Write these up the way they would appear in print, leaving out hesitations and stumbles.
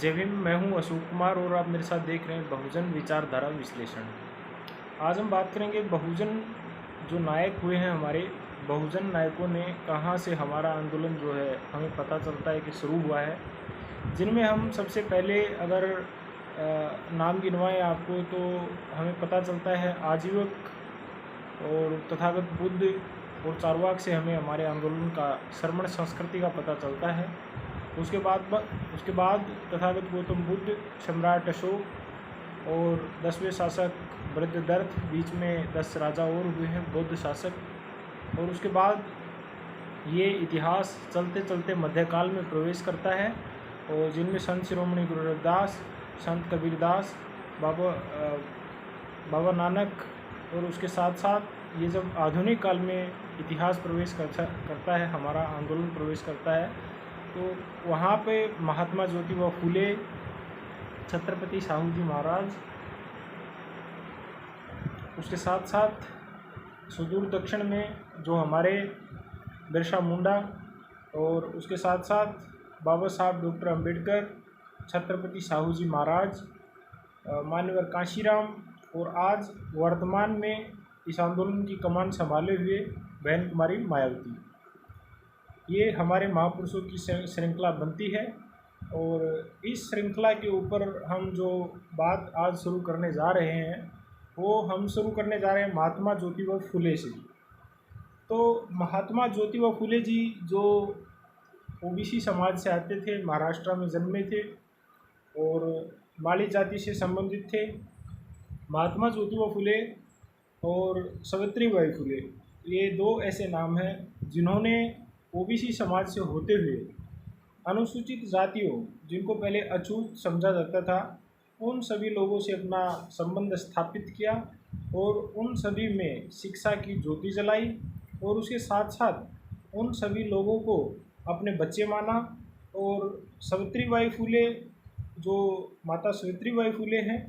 जय भीम। मैं हूं अशोक कुमार और आप मेरे साथ देख रहे हैं बहुजन विचारधारा विश्लेषण। आज हम बात करेंगे बहुजन जो नायक हुए हैं हमारे बहुजन नायकों ने कहां से हमारा आंदोलन जो है हमें पता चलता है कि शुरू हुआ है। जिनमें हम सबसे पहले अगर नाम गिनवाएं आपको तो हमें पता चलता है आजीवक और तथागत बुद्ध और चारवाक से हमें हमारे आंदोलन का श्रमण संस्कृति का पता चलता है। उसके बाद तथागत गौतम बुद्ध, सम्राट अशोक और 10वें शासक बृहद्रथ, बीच में 10 राजा और हुए हैं बौद्ध शासक। और उसके बाद ये इतिहास चलते चलते मध्यकाल में प्रवेश करता है और जिनमें संत शिरोमणि गुरु रविदास, संत कबीरदास, बाबा नानक और उसके साथ साथ ये जब आधुनिक काल में इतिहास प्रवेश करता है, हमारा आंदोलन प्रवेश करता है, तो वहाँ पे महात्मा ज्योतिबा फूले, छत्रपति साहू जी महाराज, उसके साथ साथ सुदूर दक्षिण में जो हमारे बिरसा मुंडा और उसके साथ साथ बाबा साहब डॉक्टर अंबेडकर, छत्रपति साहू जी महाराज, मान्यवर कांशीराम और आज वर्तमान में इस आंदोलन की कमान संभाले हुए बहन कुमारी मायावती, ये हमारे महापुरुषों की श्रृंखला बनती है। और इस श्रृंखला के ऊपर हम जो बात आज शुरू करने जा रहे हैं वो हम शुरू करने जा रहे हैं महात्मा ज्योतिबा फूले से। तो महात्मा ज्योतिबा फूले जी जो ओबीसी समाज से आते थे, महाराष्ट्र में जन्मे थे और माली जाति से संबंधित थे। महात्मा ज्योतिबा फूले और सावित्रीबाई फूले, ये दो ऐसे नाम हैं जिन्होंने ओबीसी समाज से होते हुए अनुसूचित जातियों, जिनको पहले अछूत समझा जाता था, उन सभी लोगों से अपना संबंध स्थापित किया और उन सभी में शिक्षा की ज्योति जलाई और उसके साथ साथ उन सभी लोगों को अपने बच्चे माना। और सावित्रीबाई फूले, जो माता सावित्रीबाई फूले हैं,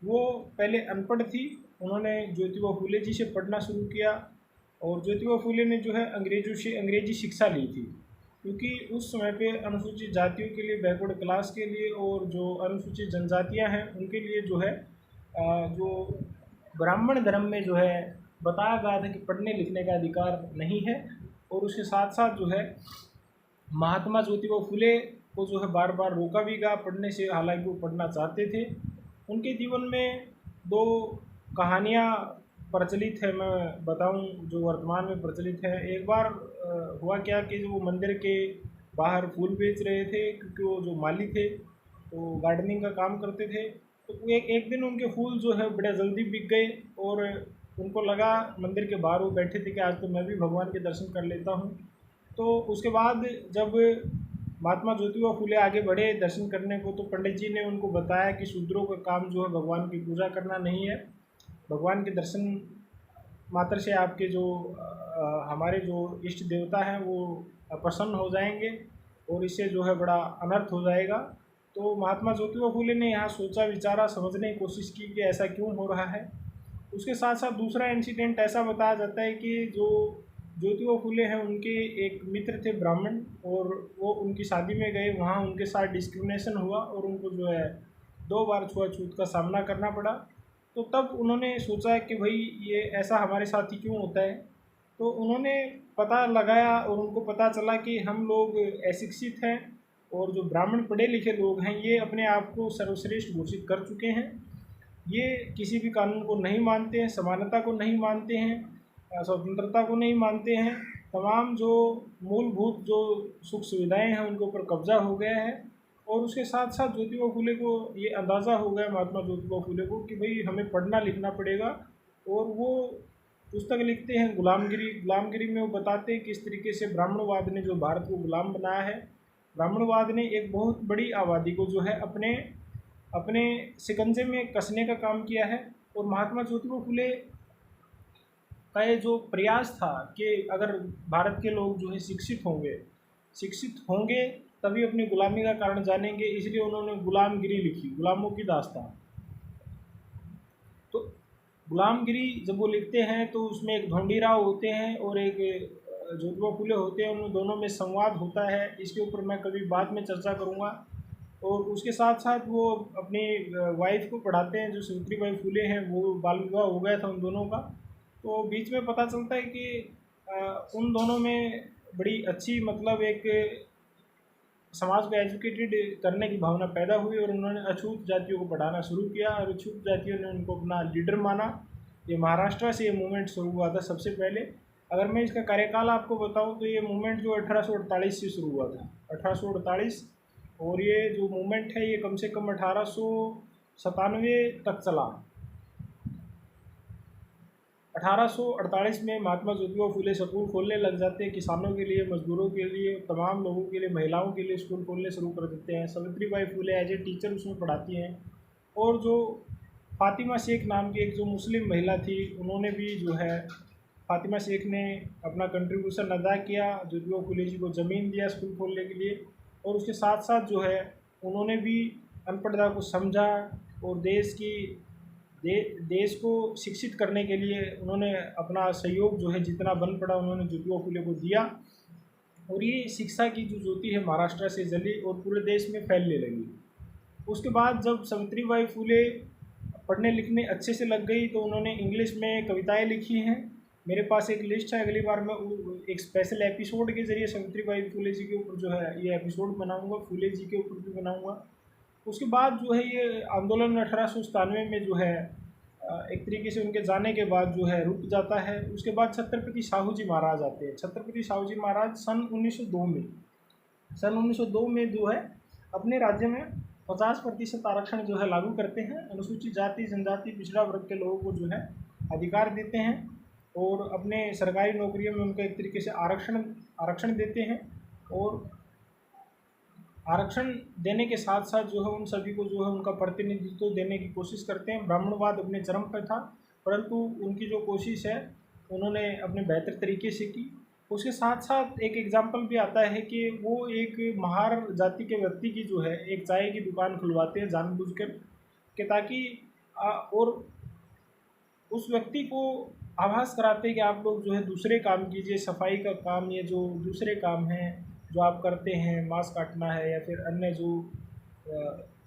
वो पहले अनपढ़ थी, उन्होंने ज्योतिबा फूले जी से पढ़ना शुरू किया और ज्योतिबा फूले ने जो है अंग्रेज़ों से अंग्रेजी शिक्षा ली थी, क्योंकि उस समय पे अनुसूचित जातियों के लिए, बैकवर्ड क्लास के लिए और जो अनुसूचित जनजातियां हैं उनके लिए जो है जो ब्राह्मण धर्म में जो है बताया गया था कि पढ़ने लिखने का अधिकार नहीं है। और उसके साथ साथ जो है महात्मा ज्योतिबा फूले को जो है बार बार रोका भी गया पढ़ने से, हालांकि वो पढ़ना चाहते थे। उनके जीवन में दो कहानियाँ प्रचलित है, मैं बताऊं जो वर्तमान में प्रचलित है। एक बार हुआ क्या कि जो मंदिर के बाहर फूल बेच रहे थे, क्योंकि वो जो माली थे तो गार्डनिंग का काम करते थे, तो एक दिन उनके फूल जो है बड़े जल्दी बिक गए और उनको लगा, मंदिर के बाहर वो बैठे थे, कि आज तो मैं भी भगवान के दर्शन कर लेता हूँ। तो उसके बाद जब महात्मा ज्योतिबा फूले आगे बढ़े दर्शन करने को, तो पंडित जी ने उनको बताया कि शूद्रों का काम जो है भगवान की पूजा करना नहीं है, भगवान के दर्शन मात्र से आपके जो हमारे जो इष्ट देवता हैं वो अप्रसन्न हो जाएंगे और इससे जो है बड़ा अनर्थ हो जाएगा। तो महात्मा ज्योतिबा फूले ने यहाँ सोचा विचारा, समझने की कोशिश की कि ऐसा क्यों हो रहा है। उसके साथ साथ दूसरा इंसिडेंट ऐसा बताया जाता है कि जो ज्योतिबा फूले हैं उनके एक मित्र थे ब्राह्मण, और वो उनकी शादी में गए, वहाँ उनके साथ डिस्क्रिमिनेशन हुआ और उनको जो है 2 बार छुआछूत का सामना करना पड़ा। तो तब उन्होंने सोचा कि भाई ये ऐसा हमारे साथ ही क्यों होता है। तो उन्होंने पता लगाया और उनको पता चला कि हम लोग अशिक्षित हैं और जो ब्राह्मण पढ़े लिखे लोग हैं ये अपने आप को सर्वश्रेष्ठ घोषित कर चुके हैं, ये किसी भी कानून को नहीं मानते हैं, समानता को नहीं मानते हैं, स्वतंत्रता को नहीं मानते हैं, तमाम जो मूलभूत जो सुख सुविधाएं हैं उनके ऊपर कब्जा हो गया है। और उसके साथ साथ ज्योतिबा फूले को ये अंदाज़ा हो गया, महात्मा ज्योतिबा फूले को, कि भाई हमें पढ़ना लिखना पड़ेगा। और वो पुस्तक लिखते हैं गुलामगिरी। गुलामगिरी में वो बताते हैं किस तरीके से ब्राह्मणवाद ने जो भारत को गुलाम बनाया है। ब्राह्मणवाद ने एक बहुत बड़ी आबादी को जो है अपने अपने शिकंजे में कसने का काम किया है। और महात्मा ज्योतिबा फूले का ये जो प्रयास था कि अगर भारत के लोग जो है शिक्षित होंगे तभी अपनी गुलामी का कारण जानेंगे, इसलिए उन्होंने गुलामगिरी लिखी, गुलामों की दास्तान। तो गुलामगिरी जब वो लिखते हैं तो उसमें एक ढोंडीराव होते हैं और एक ज्योतिबा फूले होते हैं, उन दोनों में संवाद होता है। इसके ऊपर मैं कभी बाद में चर्चा करूँगा। और उसके साथ साथ वो अपनी वाइफ को पढ़ाते हैं, जो सावित्रीबाई फुले हैं। वो बाल विवाह हो गया था उन दोनों का। तो बीच में पता चलता है कि उन दोनों में बड़ी अच्छी मतलब एक समाज को एजुकेटेड करने की भावना पैदा हुई और उन्होंने अछूत जातियों को पढ़ाना शुरू किया और अछूत जातियों ने उनको अपना लीडर माना। ये महाराष्ट्र से ये मूवमेंट शुरू हुआ था सबसे पहले। अगर मैं इसका कार्यकाल आपको बताऊं तो ये मूवमेंट जो 1848 से शुरू हुआ था, 1848। और ये जो मूवमेंट है ये कम से कम 1897 तक चला। 1848 में महात्मा ज्योतिबा फुले स्कूल खोलने लग जाते हैं, किसानों के लिए, मजदूरों के लिए, तमाम लोगों के लिए, महिलाओं के लिए स्कूल खोलने शुरू कर देते हैं। Savitribai Phule as a teacher उसमें पढ़ाती हैं। और जो फातिमा शेख नाम की एक जो मुस्लिम महिला थी, उन्होंने भी जो है, फातिमा शेख ने अपना कंट्रीब्यूशन अदा किया, ज्योतिबा फुले जी को ज़मीन दिया स्कूल खोलने के लिए। और उसके साथ साथ जो है उन्होंने भी अनपढ़ता को समझा और देश को शिक्षित करने के लिए उन्होंने अपना सहयोग जो है जितना बन पड़ा उन्होंने ज्योतिबा फुले को दिया। और ये शिक्षा की जो ज्योति है महाराष्ट्र से जली और पूरे देश में फैलने लगी। उसके बाद जब सावित्रीबाई फुले पढ़ने लिखने अच्छे से लग गई तो उन्होंने इंग्लिश में कविताएं लिखी हैं। मेरे पास एक लिस्ट है, अगली बार मैं एक स्पेशल एपिसोड के ज़रिए सावित्रीबाई फुले जी के ऊपर जो है ये एपिसोड बनाऊंगा, फुले जी के ऊपर भी बनाऊंगा। उसके बाद जो है ये आंदोलन 1897 में जो है एक तरीके से उनके जाने के बाद जो है रुक जाता है। उसके बाद छत्रपति साहू जी महाराज आते हैं। छत्रपति साहू जी महाराज सन 1902 में जो है अपने राज्य में 50% आरक्षण जो है लागू करते हैं। अनुसूचित जाति, जनजाति, पिछड़ा वर्ग के लोगों को जो है अधिकार देते हैं और अपने सरकारी नौकरियों में उनको एक तरीके से आरक्षण देते हैं। और आरक्षण देने के साथ साथ जो है उन सभी को जो है उनका प्रतिनिधित्व देने की कोशिश करते हैं। ब्राह्मणवाद अपने चरम पर था, परंतु उनकी जो कोशिश है उन्होंने अपने बेहतर तरीके से की। उसके साथ साथ एक एग्जाम्पल भी आता है कि वो एक महार जाति के व्यक्ति की जो है एक चाय की दुकान खुलवाते हैं जानबूझकर कि ताकि और उस व्यक्ति को आभास कराते हैं कि आप लोग जो है दूसरे काम कीजिए, सफाई का काम, ये जो दूसरे काम हैं जो आप करते हैं, मांस काटना है या फिर अन्य जो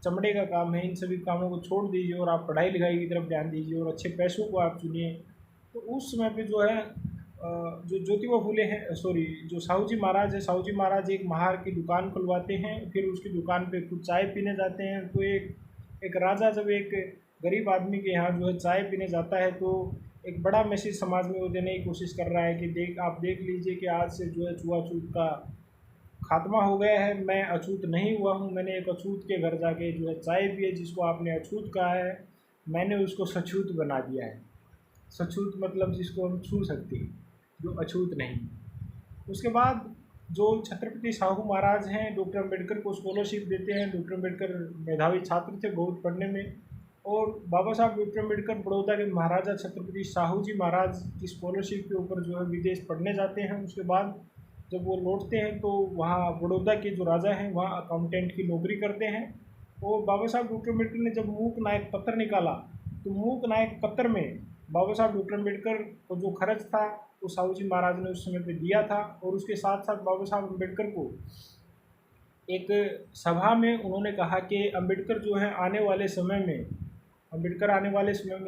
चमड़े का काम है, इन सभी कामों को छोड़ दीजिए और आप पढ़ाई लिखाई की तरफ ध्यान दीजिए और अच्छे पैसों को आप चुनिए। तो उस समय पे जो है जो ज्योतिबा फुले हैं, सॉरी, जो साहू जी महाराज है, साहू जी महाराज एक महार की दुकान खुलवाते हैं। फिर उसकी दुकान पे खुद चाय पीने जाते हैं। तो एक राजा जब एक गरीब आदमी के यहाँ जो है चाय पीने जाता है तो एक बड़ा मैसेज समाज में वो देने की कोशिश कर रहा है कि आप देख लीजिए कि आज से जो है छुआछूत का खात्मा हो गया है। मैं अछूत नहीं हुआ हूँ, मैंने एक अछूत के घर जाके जो है चाय पी है, जिसको आपने अछूत कहा है मैंने उसको सछूत बना दिया है। सछूत मतलब जिसको हम छू सकते हैं, जो अछूत नहीं। उसके बाद जो छत्रपति साहू महाराज हैं, डॉक्टर अम्बेडकर को स्कॉलरशिप देते हैं। डॉक्टर अम्बेडकर मेधावी छात्र थे बहुत पढ़ने में। और बाबा साहब डॉक्टर अम्बेडकर बड़ौदा के महाराजा छत्रपति साहू जी महाराज की स्कॉलरशिप के ऊपर जो है विदेश पढ़ने जाते हैं। उसके बाद जब वो लौटते हैं तो वहाँ बड़ौदा के जो राजा हैं वहाँ अकाउंटेंट की नौकरी करते हैं। और बाबा साहब डॉक्टर अम्बेडकर ने जब मूक नायक पत्र निकाला तो मूक नायक पत्र में बाबा साहब डॉक्टर अम्बेडकर को जो खर्च था वो साहू जी महाराज ने उस समय पे दिया था। और उसके साथ साथ बाबा साहब अम्बेडकर को एक सभा में उन्होंने कहा कि अम्बेडकर जो है आने वाले समय में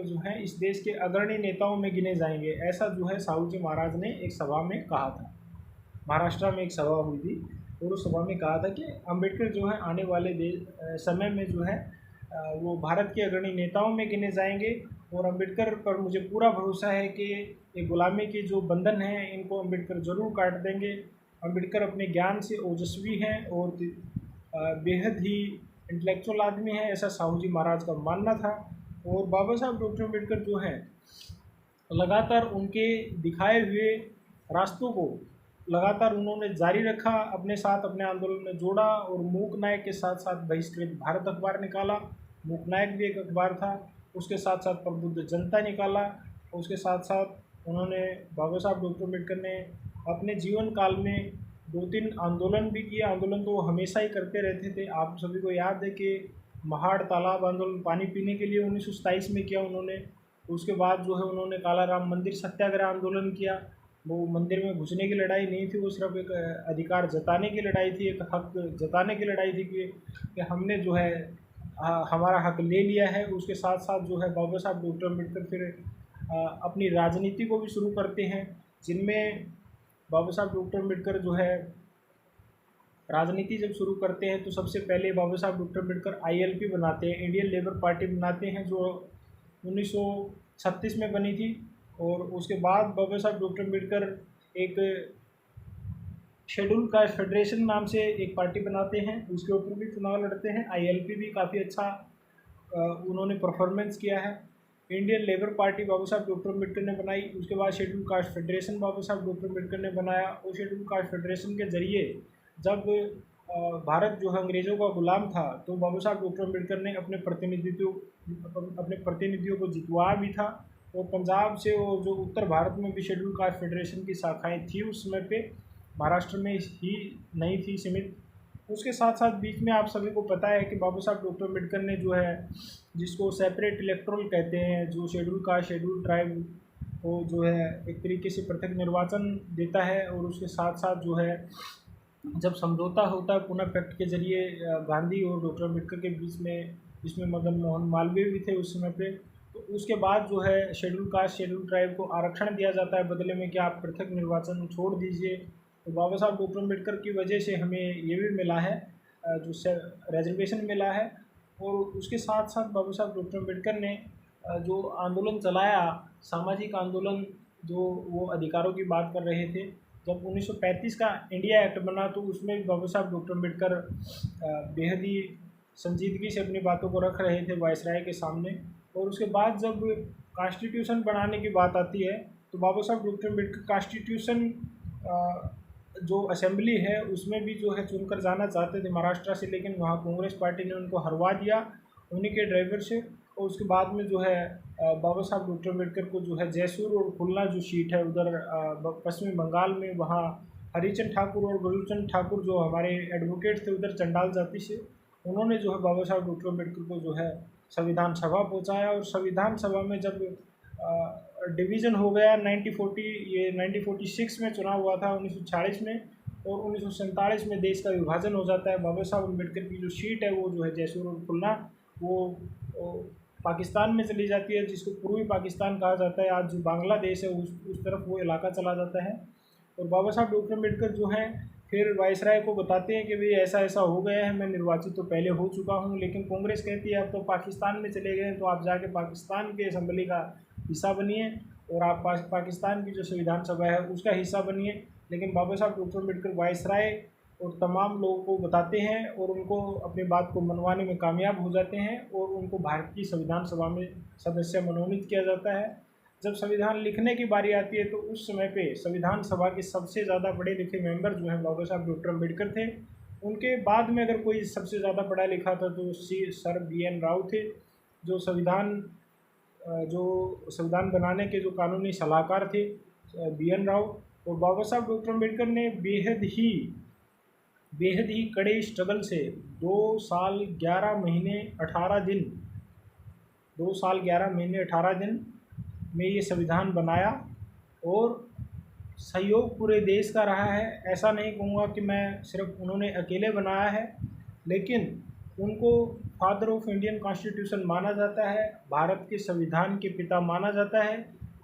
जो है इस देश के अग्रणी नेताओं में गिने जाएंगे। ऐसा जो है साहू जी महाराज ने एक सभा में कहा था। महाराष्ट्र में एक सभा हुई थी और उस सभा में कहा था कि अम्बेडकर जो है आने वाले समय में जो है वो भारत के अग्रणी नेताओं में गिने जाएंगे। और अम्बेडकर पर मुझे पूरा भरोसा है कि ये गुलामी के जो बंधन हैं इनको अम्बेडकर ज़रूर काट देंगे। अम्बेडकर अपने ज्ञान से ओजस्वी हैं और बेहद ही इंटेलेक्चुअल आदमी है, ऐसा साहू जी महाराज का मानना था। और बाबा साहब डॉक्टर अम्बेडकर जो हैं लगातार उनके दिखाए हुए रास्तों को लगातार उन्होंने जारी रखा, अपने साथ अपने आंदोलन में जोड़ा। और मूक नायक के साथ साथ बहिष्कृत भारत अखबार निकाला। मूक नायक भी एक अखबार था। उसके साथ साथ प्रबुद्ध जनता निकाला। उसके साथ साथ उन्होंने बाबा साहब डॉक्टर अम्बेडकर ने अपने जीवन काल में 2-3 आंदोलन भी किए। आंदोलन तो वो हमेशा ही करते रहते थे। आप सभी को याद है कि महाड़ तालाब आंदोलन पानी पीने के लिए 1927 में किया उन्होंने। उसके बाद जो है उन्होंने काला राम मंदिर सत्याग्रह आंदोलन किया। वो मंदिर में घुसने की लड़ाई नहीं थी, वो सिर्फ एक अधिकार जताने की लड़ाई थी, एक हक जताने की लड़ाई थी कि हमने जो है हमारा हक ले लिया है। उसके साथ साथ जो है बाबा साहब डॉक्टर अम्बेडकर फिर अपनी राजनीति को भी शुरू करते हैं, जिनमें बाबा साहब डॉक्टर अम्बेडकर जो है राजनीति जब शुरू करते हैं तो सबसे पहले बाबा साहब डॉक्टर अम्बेडकर आईएलपी बनाते हैं, इंडियन लेबर पार्टी बनाते हैं, जो 1936 में बनी थी। और उसके बाद बाबा साहब डॉक्टर अम्बेडकर एक शेड्यूल कास्ट फेडरेशन नाम से एक पार्टी बनाते हैं, उसके ऊपर भी चुनाव लड़ते हैं। आईएलपी भी काफ़ी अच्छा उन्होंने परफॉर्मेंस किया है। इंडियन लेबर पार्टी बाबा साहब डॉक्टर अम्बेडकर ने बनाई। उसके बाद शेड्यूल कास्ट फेडरेशन बाबा साहब डॉक्टर अम्बेडकर ने बनाया, और शेड्यूल कास्ट फेडरेशन के जरिए जब भारत जो है अंग्रेज़ों का गुलाम था, तो बाबा साहब डॉक्टर अम्बेडकर ने अपने प्रतिनिधियों को जितवाया भी था। और पंजाब से और जो उत्तर भारत में भी शेड्यूल कास्ट फेडरेशन की शाखाएँ थी उस समय पे, महाराष्ट्र में ही नहीं थी सीमित। उसके साथ साथ बीच में आप सभी को पता है कि बाबा साहब डॉक्टर अम्बेडकर ने जो है, जिसको सेपरेट इलेक्टोरल कहते हैं, जो शेड्यूल कास्ट शेड्यूल ट्राइब को जो है एक तरीके से पृथक निर्वाचन देता है। और उसके साथ साथ जो है जब समझौता होता है पुणे पैक्ट के जरिए गांधी और डॉक्टर अम्बेडकर के बीच में, जिसमें मदन मोहन मालवीय भी थे उस समय पे, तो उसके बाद जो है शेड्यूल कास्ट शेड्यूल ट्राइब को आरक्षण दिया जाता है बदले में कि आप पृथक निर्वाचन छोड़ दीजिए। तो बाबा साहब डॉक्टर अम्बेडकर की वजह से हमें ये भी मिला है, जो रिजर्वेशन मिला है। और उसके साथ साथ बाबा साहब डॉक्टर अम्बेडकर ने जो आंदोलन चलाया, सामाजिक आंदोलन, जो वो अधिकारों की बात कर रहे थे, जब 1935 का इंडिया एक्ट बना तो उसमें भी बाबा साहब डॉक्टर अम्बेडकर बेहद ही संजीदगी से अपनी बातों को रख रहे थे वायसराय के सामने। और उसके बाद जब कॉन्स्टिट्यूशन बनाने की बात आती है तो बाबा साहब डॉक्टर अम्बेडकर कॉन्स्टिट्यूशन जो असेंबली है उसमें भी जो है चुनकर जाना चाहते थे महाराष्ट्र से, लेकिन वहाँ कांग्रेस पार्टी ने उनको हरवा दिया उन्हीं के ड्राइवर से। और उसके बाद में जो है बाबा साहब डॉक्टर अम्बेडकर को जो है जयसूर और खुलना जो सीट है उधर पश्चिमी बंगाल में, वहाँ हरिचंद ठाकुर और गुरुचंद ठाकुर जो हमारे एडवोकेट थे उधर चंडाल जाति से, उन्होंने जो है बाबा साहब डॉक्टर अम्बेडकर को जो है संविधान सभा पहुँचाया। और संविधान सभा में जब डिवीज़न हो गया 1946 में चुनाव हुआ था 1946 में, और 1947 में देश का विभाजन हो जाता है। बाबा साहब अम्बेडकर की जो सीट है वो जो है जयसूर और खुलना वो पाकिस्तान में चली जाती है, जिसको पूर्वी पाकिस्तान कहा जाता है। आज जो बांग्लादेश है उस तरफ वो इलाका चला जाता है। और बाबा साहब डॉक्टर अम्बेडकर जो हैं फिर वायसराय को बताते हैं कि भाई ऐसा ऐसा हो गया है, मैं निर्वाचित तो पहले हो चुका हूँ, लेकिन कांग्रेस कहती है अब तो पाकिस्तान में चले गए, तो आप जाके पाकिस्तान के असम्बली का हिस्सा बनिए और आप पाकिस्तान की जो संविधान सभा है उसका हिस्सा बनिए। लेकिन बाबा साहब डॉक्टर अम्बेडकर वायसराय और तमाम लोगों को बताते हैं और उनको अपनी बात को मनवाने में कामयाब हो जाते हैं, और उनको भारत की संविधान सभा में सदस्य मनोनीत किया जाता है। जब संविधान लिखने की बारी आती है तो उस समय पे संविधान सभा के सबसे ज़्यादा पढ़े लिखे मेंबर जो हैं बाबा साहब डॉक्टर अम्बेडकर थे। उनके बाद में अगर कोई सबसे ज़्यादा पढ़ा लिखा था तो सर BN राव थे, जो संविधान बनाने के जो कानूनी सलाहकार थे, BN राव। और बाबा साहब डॉक्टर अम्बेडकर ने बेहद ही कड़े स्ट्रगल से 2 साल 11 महीने 18 दिन 2 साल 11 महीने 18 दिन में ये संविधान बनाया, और सहयोग पूरे देश का रहा है। ऐसा नहीं कहूँगा कि मैं सिर्फ उन्होंने अकेले बनाया है, लेकिन उनको फादर ऑफ इंडियन कॉन्स्टिट्यूशन माना जाता है, भारत के संविधान के पिता माना जाता है,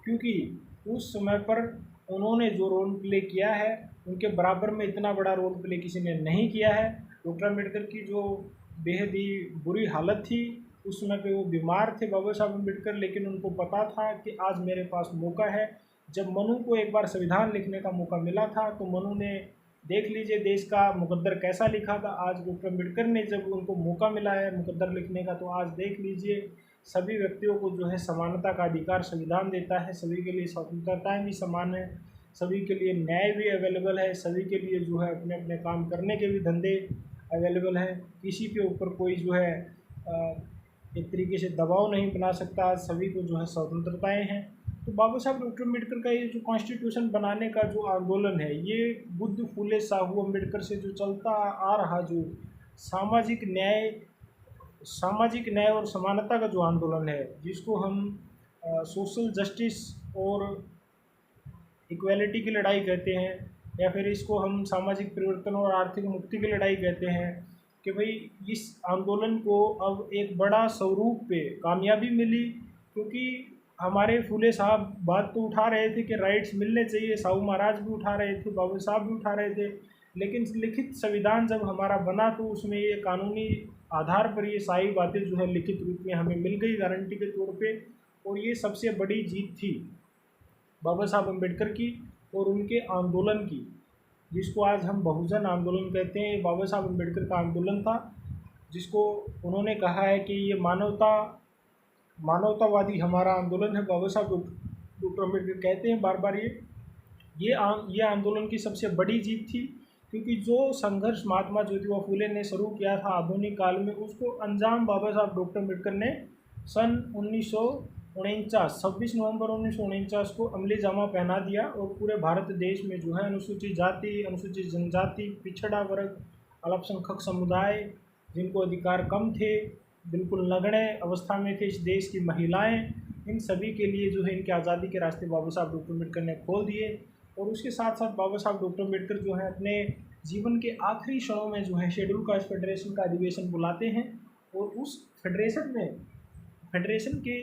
क्योंकि उस समय पर उन्होंने जो रोल प्ले किया है उनके बराबर में इतना बड़ा रोल प्ले किसी ने नहीं किया है। डॉक्टर अम्बेडकर की जो बेहद ही बुरी हालत थी उस समय पे, वो बीमार थे बाबा साहब अम्बेडकर, लेकिन उनको पता था कि आज मेरे पास मौका है। जब मनु को एक बार संविधान लिखने का मौका मिला था तो मनु ने देख लीजिए देश का मुकद्दर कैसा लिखा था। आज डॉक्टर अम्बेडकर ने जब उनको मौका मिला है मुकद्दर लिखने का, तो आज देख लीजिए सभी व्यक्तियों को जो है समानता का अधिकार संविधान देता है, सभी के लिए स्वतंत्रताएँ भी समान है, सभी के लिए न्याय भी अवेलेबल है, सभी के लिए जो है अपने अपने काम करने के भी धंधे अवेलेबल है। किसी के ऊपर कोई जो है एक तरीके से दबाव नहीं बना सकता, आज सभी को जो है स्वतंत्रताएँ हैं। तो बाबा साहब डॉक्टर अम्बेडकर का ये जो कॉन्स्टिट्यूशन बनाने का जो आंदोलन है, ये बुद्ध फूले साहू अम्बेडकर से जो चलता आ रहा जो सामाजिक न्याय और समानता का जो आंदोलन है, जिसको हम सोशल जस्टिस और इक्वेलिटी की लड़ाई कहते हैं, या फिर इसको हम सामाजिक परिवर्तन और आर्थिक मुक्ति की लड़ाई कहते हैं, कि भाई इस आंदोलन को अब एक बड़ा स्वरूप पे कामयाबी मिली। क्योंकि हमारे फूले साहब बात तो उठा रहे थे कि राइट्स मिलने चाहिए, साहू महाराज भी उठा रहे थे, बाबा साहब भी उठा रहे थे, लेकिन लिखित संविधान जब हमारा बना तो उसमें ये कानूनी आधार पर ये सारी बातें जो है लिखित रूप में हमें मिल गई गारंटी के तौर पे। और ये सबसे बड़ी जीत थी बाबा साहब अम्बेडकर की और उनके आंदोलन की, जिसको आज हम बहुजन आंदोलन कहते हैं। बाबा साहब अम्बेडकर का आंदोलन था, जिसको उन्होंने कहा है कि ये मानवतावादी हमारा आंदोलन है। बाबा साहब डॉक्टर अम्बेडकर कहते हैं बार बार ये आंदोलन की सबसे बड़ी जीत थी। क्योंकि जो संघर्ष महात्मा ज्योतिबा फूले ने शुरू किया था आधुनिक काल में, उसको अंजाम बाबा साहब डॉक्टर अम्बेडकर ने सन 26 नवंबर 1949 को अमली जामा पहना दिया। और पूरे भारत देश में जो है अनुसूचित जाति, अनुसूचित जनजाति, पिछड़ा वर्ग, अल्पसंख्यक समुदाय, जिनको अधिकार कम थे, बिल्कुल नगण्य अवस्था में थे इस देश की महिलाएं, इन सभी के लिए जो है इनके आज़ादी के रास्ते बाबा साहब डॉक्टर अम्बेडकर ने खोल दिए। और उसके साथ साथ बाबा साहब डॉक्टर अम्बेडकर जो है अपने जीवन के आखिरी क्षणों में जो है शेड्यूल कास्ट फेडरेशन का अधिवेशन बुलाते हैं, और उस फेडरेशन के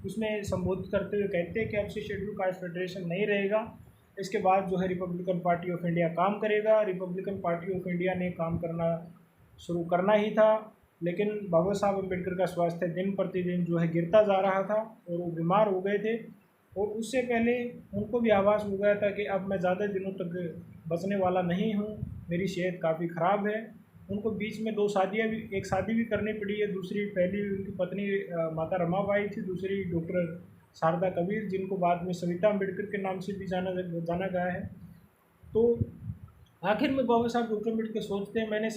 उसमें संबोधित करते हुए कहते हैं कि अब से शेड्यूल कास्ट फेडरेशन नहीं रहेगा, इसके बाद जो है रिपब्लिकन पार्टी ऑफ इंडिया काम करेगा। रिपब्लिकन पार्टी ऑफ इंडिया ने काम करना शुरू करना ही था, लेकिन बाबा साहब अम्बेडकर का स्वास्थ्य दिन प्रतिदिन जो है गिरता जा रहा था और वो बीमार हो गए थे। और उससे पहले उनको भी आभास हो गया था कि अब मैं ज़्यादा दिनों तक बचने वाला नहीं हूँ, मेरी सेहत काफ़ी ख़राब है। उनको बीच में एक शादी भी करनी पड़ी है। पहली उनकी पत्नी माता रमाबाई थी, दूसरी डॉक्टर शारदा कबीर, जिनको बाद में सविता अम्बेडकर के नाम से भी जाना गया है। तो आखिर में बाबा साहब डॉक्टर अम्बेडकर सोचते हैं मैंने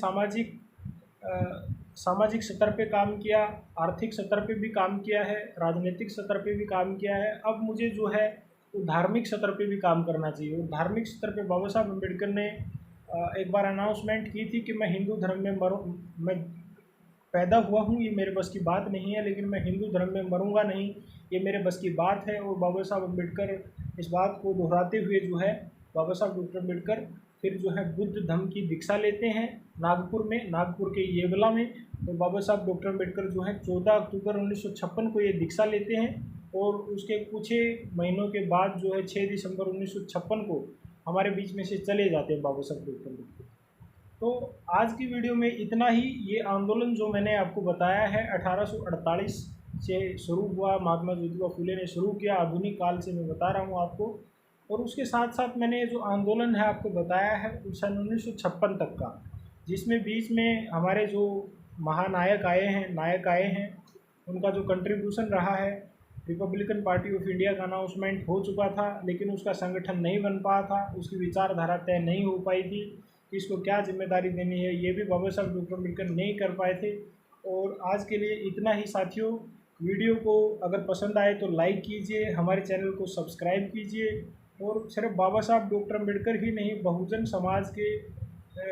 सामाजिक स्तर पे काम किया, आर्थिक स्तर पे भी काम किया है, राजनीतिक स्तर पे भी काम किया है, अब मुझे जो है वो धार्मिक स्तर पे भी काम करना चाहिए। और धार्मिक स्तर पे बाबा साहब अम्बेडकर ने एक बार अनाउंसमेंट की थी कि मैं हिंदू धर्म में मैं पैदा हुआ हूँ, ये मेरे बस की बात नहीं है, लेकिन मैं हिंदू धर्म में मरूंगा नहीं, ये मेरे बस की बात है। और बाबा साहब अम्बेडकर इस बात को दोहराते हुए जो है बाबा साहब डॉक्टर अम्बेडकर फिर जो है बुद्ध धर्म की दीक्षा लेते हैं नागपुर के येवला में। तो बाबा साहब डॉक्टर अम्बेडकर जो है 14 अक्टूबर 1956 को ये दीक्षा लेते हैं, और उसके कुछ महीनों के बाद जो है 6 दिसंबर 1956 को हमारे बीच में से चले जाते हैं बाबा साहब डॉक्टर अम्बेडकर। तो आज की वीडियो में इतना ही। ये आंदोलन जो मैंने आपको बताया है 1848 से शुरू हुआ, महात्मा ज्योतिबा फूले ने शुरू किया, आधुनिक काल से मैं बता रहा हूँ आपको। और उसके साथ साथ मैंने जो आंदोलन है आपको बताया है सन 1956 तक का, जिसमें बीच में हमारे जो नायक आए हैं, उनका जो कंट्रीब्यूशन रहा है। रिपब्लिकन पार्टी ऑफ इंडिया का अनाउंसमेंट हो चुका था, लेकिन उसका संगठन नहीं बन पाया था, उसकी विचारधारा तय नहीं हो पाई थी कि इसको क्या जिम्मेदारी देनी है, ये भी बाबा साहब डॉक्टर अम्बेडकर नहीं कर पाए थे। और आज के लिए इतना ही साथियों। वीडियो को अगर पसंद आए तो लाइक कीजिए, हमारे चैनल को सब्सक्राइब कीजिए। और सिर्फ बाबा साहब डॉक्टर अम्बेडकर ही नहीं, बहुजन समाज के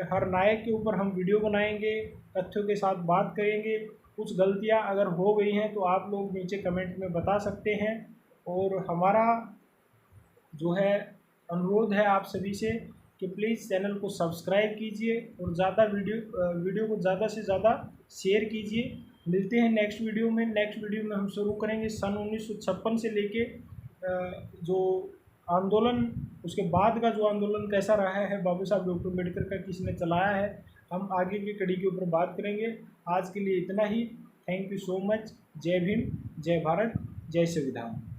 हर नायक के ऊपर हम वीडियो बनाएंगे, तथ्यों के साथ बात करेंगे। कुछ गलतियां अगर हो गई हैं तो आप लोग नीचे कमेंट में बता सकते हैं। और हमारा जो है अनुरोध है आप सभी से कि प्लीज़ चैनल को सब्सक्राइब कीजिए और वीडियो को ज़्यादा से ज़्यादा शेयर कीजिए। मिलते हैं नेक्स्ट वीडियो में। नेक्स्ट वीडियो में हम शुरू करेंगे सन 1956 से लेके जो आंदोलन, उसके बाद का जो आंदोलन कैसा रहा है, बाबा साहब डॉक्टर अम्बेडकर का किसने चलाया है, हम आगे की कड़ी के ऊपर बात करेंगे। आज के लिए इतना ही। Thank you so much. जय भीम, जय भारत, जय संविधान।